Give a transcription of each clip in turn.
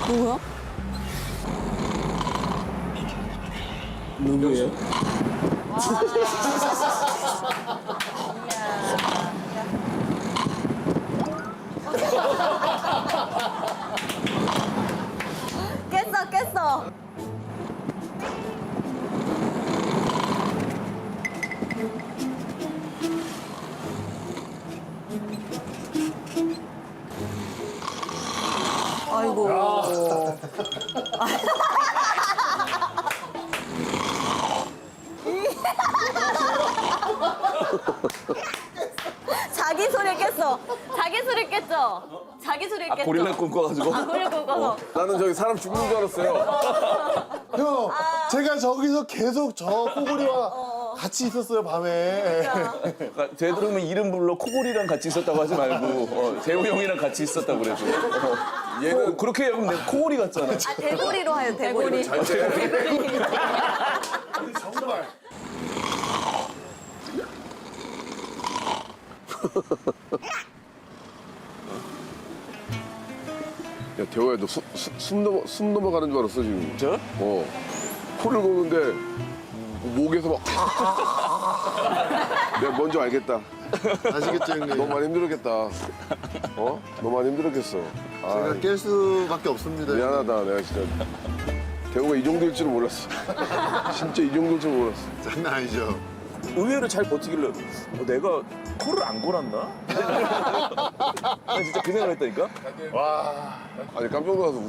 누구야? 누구예요? 깼어, 깼어. 아이고. 자기 소리 깼어. 자기 소리 깼죠? 자기 소리 깼죠? 고릴라 꿈꿔가지고. 아, 고릴라 꿈꿔서. 나는 저기 사람 죽는 줄 알았어요. 형, 제가 저기서 계속 저 코골이와 같이 있었어요, 밤에. 그러니까 되도록이면 이름 불러 코골이랑 같이 있었다고 하지 말고 재호 형이랑 같이 있었다고 그래도. 얘는 그렇게 하면 내가 코골이 같잖아. 아, 대구리로 해요, 대구리. 정말. 야, 대호야, 너 숨 넘어가는 줄 알았어, 지금. 저? 코를 고는데 목에서 막. 내가 뭔지 알겠다. 아시겠죠, 형님? 너 많이 힘들었겠다. 너 많이 힘들었겠어. 제가 깰 수밖에 없습니다. 미안하다, 내가 진짜. 대호가 이 정도일 줄은 몰랐어. 진짜 이 정도일 줄 몰랐어. 장난 아니죠. 의외로 잘 버티길래 내가 코를 안 골았나? 나 진짜 그 생각을 했다니까? 아니, 깜짝 놀라서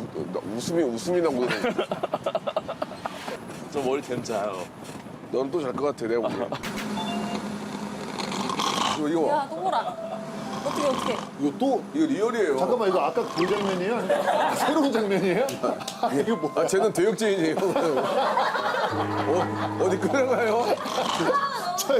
웃음이 나고. 저 머리 괜찮아요. 너는 또 잘 것 같아, 내가 보기엔. 이거 봐. 야, 동물아. 어떻게. 이거 리얼이에요. 잠깐만, 이거 아까 그 장면이에요? 아니면 새로운 장면이에요? 이거 뭐? 아, 쟤는 대역죄인이에요. 어디 끌어가요? 저